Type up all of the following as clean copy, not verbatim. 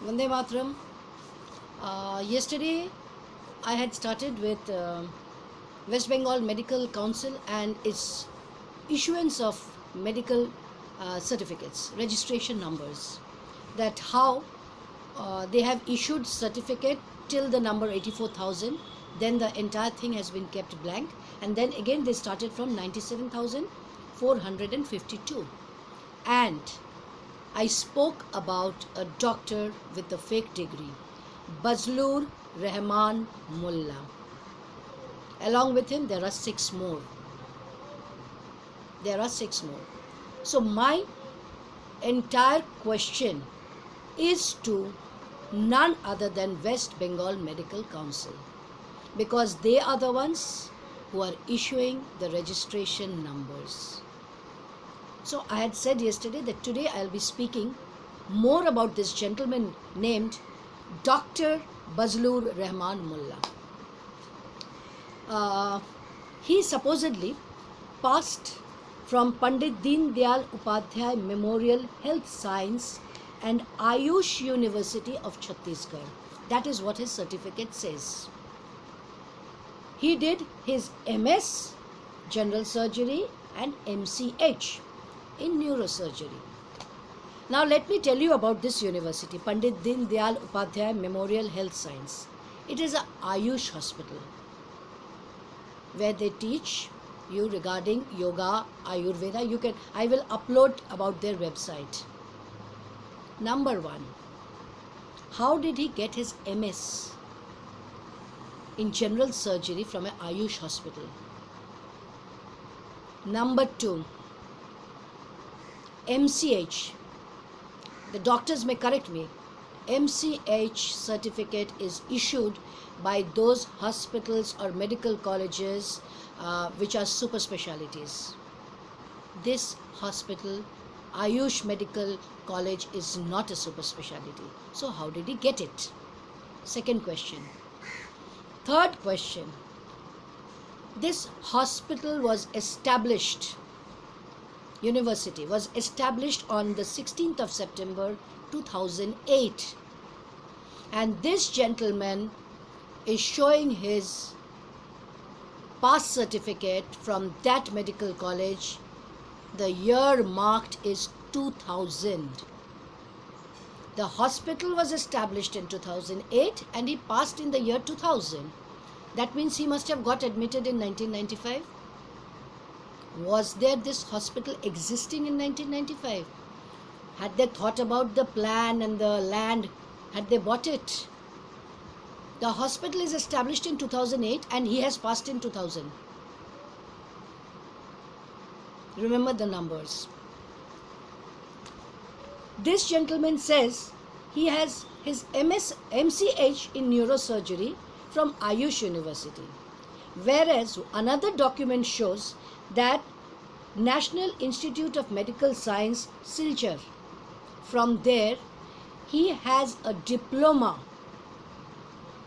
Vande Matram. Yesterday, I had started with West Bengal Medical Council and its issuance of medical certificates, registration numbers. That how they have issued certificate till the number 84,000, then the entire thing has been kept blank, and then again they started from 97,452. And I spoke about a doctor with a fake degree, Bazlur Rahman Mullah. Along with him, there are six more. So my entire question is to none other than West Bengal Medical Council, because they are the ones who are issuing the registration numbers. So I had said yesterday that today I'll be speaking more about this gentleman named Dr. Bazlur Rahman Mullah. He supposedly passed from Pandit Deen Dayal Upadhyay Memorial Health Science and Ayush University of Chhattisgarh. That is what his certificate says. He did his MS General Surgery and MCH in neurosurgery. Now let me tell you about this university, Pandit Deen Dayal Upadhyay Memorial Health Science. It is a Ayush hospital where they teach you regarding yoga, Ayurveda. I will upload about their website. Number one, how did he get his MS in general surgery from an Ayush hospital? Number two, MCH, the doctors may correct me, MCH certificate is issued by those hospitals or medical colleges which are super specialities. This hospital, Ayush Medical College, is not a super speciality. So how did he get it? Second question. Third question. This hospital was established, university was established on the 16th of September 2008, and this gentleman is showing his pass certificate from that medical college. The year marked is 2000. The hospital was established in 2008 and he passed in the year 2000. That means he must have got admitted in 1995. Was there this hospital existing in 1995? Had they thought about the plan and the land? Had they bought it? The hospital is established in 2008 and he has passed in 2000. Remember the numbers. This gentleman says he has his MCH in neurosurgery from Ayush University, whereas another document shows that National Institute of Medical Science, Silchar, from there he has a diploma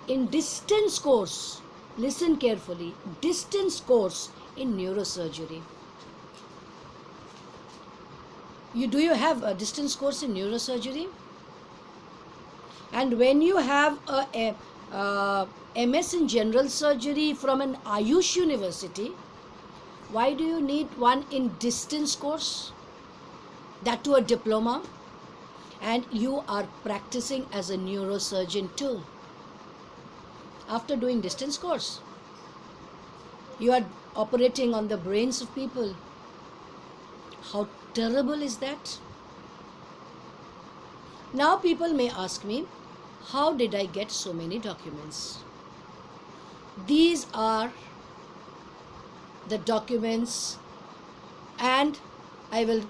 in distance course. Listen carefully, distance course in neurosurgery. Do you have a distance course in neurosurgery? And when you have a MS in general surgery from an Ayush university, why do you need one in distance course? That too a diploma. And you are practicing as a neurosurgeon too. After doing distance course, you are operating on the brains of people. How terrible is that? Now people may ask me, how did I get so many documents? These are the documents, and I will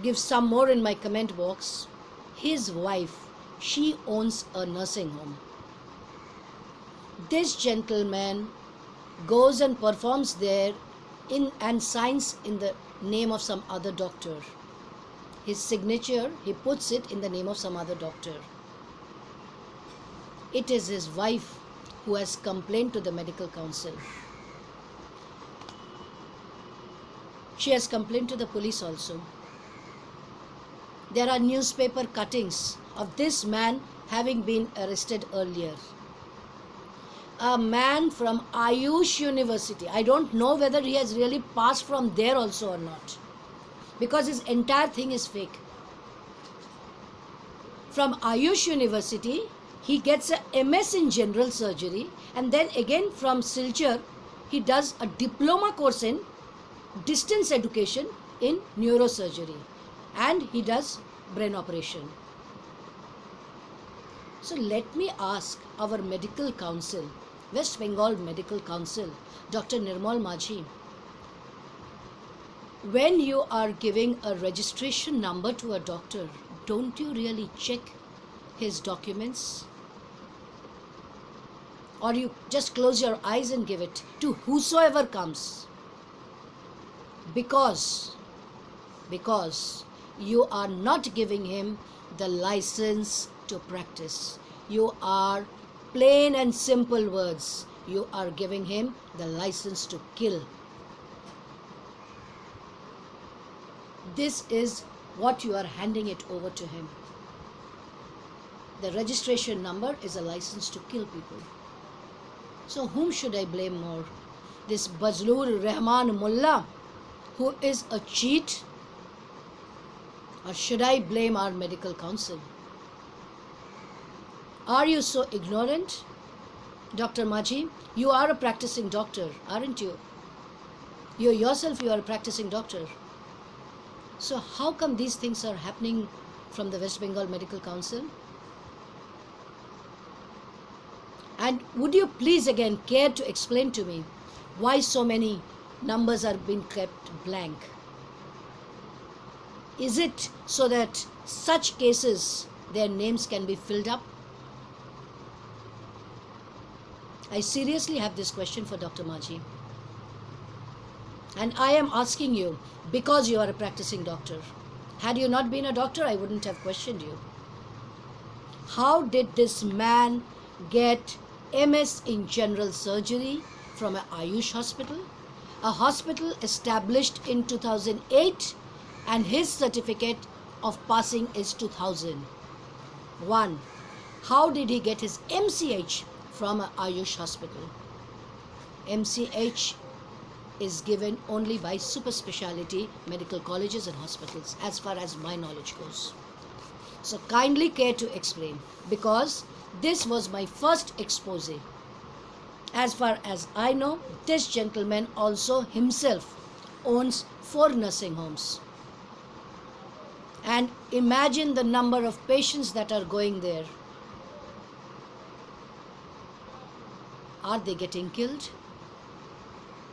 give some more in my comment box. His wife, she owns a nursing home. This gentleman goes and performs there and signs in the name of some other doctor. His signature, he puts it in the name of some other doctor. It is his wife who has complained to the medical council. She has complained to the police also. There are newspaper cuttings of this man having been arrested earlier. A man from Ayush University. I don't know whether he has really passed from there also or not, because his entire thing is fake. From Ayush University, he gets a MS in general surgery, and then again from Silchar, he does a diploma course in distance education in neurosurgery, and he does brain operation. So let me ask our medical council, West Bengal Medical Council, Dr. Nirmal Majhi, when you are giving a registration number to a doctor, don't you really check his documents? Or you just close your eyes and give it to whosoever comes? Because you are not giving him the license to practice. You are, plain and simple words, you are giving him the license to kill. This is what you are handing it over to him. The registration number is a license to kill people. So whom should I blame more? This Fazlur Rahman Mullah, who is a cheat? Or should I blame our medical council? Are you so ignorant? Dr. Majhi, you are a practicing doctor, aren't you? You yourself, you are a practicing doctor. So how come these things are happening from the West Bengal Medical Council? And would you please again care to explain to me why so many numbers are being kept blank? Is it so that such cases, their names can be filled up? I seriously have this question for Dr. Majhi. And I am asking you because you are a practicing doctor. Had you not been a doctor, I wouldn't have questioned you. How did this man get MS in general surgery from an Ayush hospital? A hospital established in 2008, and his certificate of passing is 2001. How did he get his MCH from an Ayush hospital? MCH is given only by super speciality medical colleges and hospitals, as far as my knowledge goes. So kindly care to explain, because this was my first expose. As far as I know, this gentleman also himself owns 4 nursing homes. And imagine the number of patients that are going there. Are they getting killed?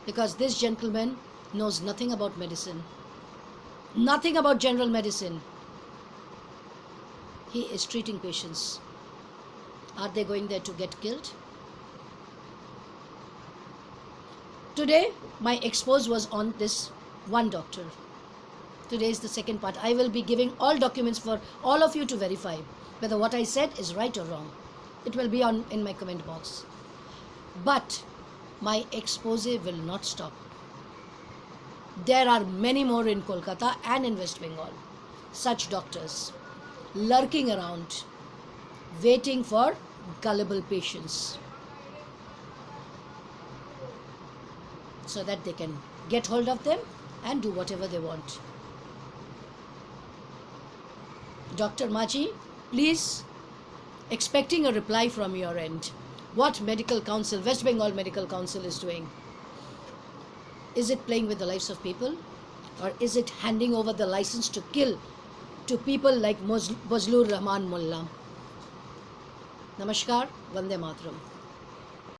Because this gentleman knows nothing about medicine, nothing about general medicine. He is treating patients. Are they going there to get killed? Today, my expose was on this one doctor. Today is the second part. I will be giving all documents for all of you to verify whether what I said is right or wrong. It will be in my comment box. But my expose will not stop. There are many more in Kolkata and in West Bengal, such doctors lurking around, waiting for gullible patients so that they can get hold of them and do whatever they want. Dr. Majhi, please, expecting a reply from your end. What Medical Council, West Bengal Medical Council is doing? Is it playing with the lives of people? Or is it handing over the license to kill to people like Fazlur Rahman Mullah? Namaskar, Vande Mataram.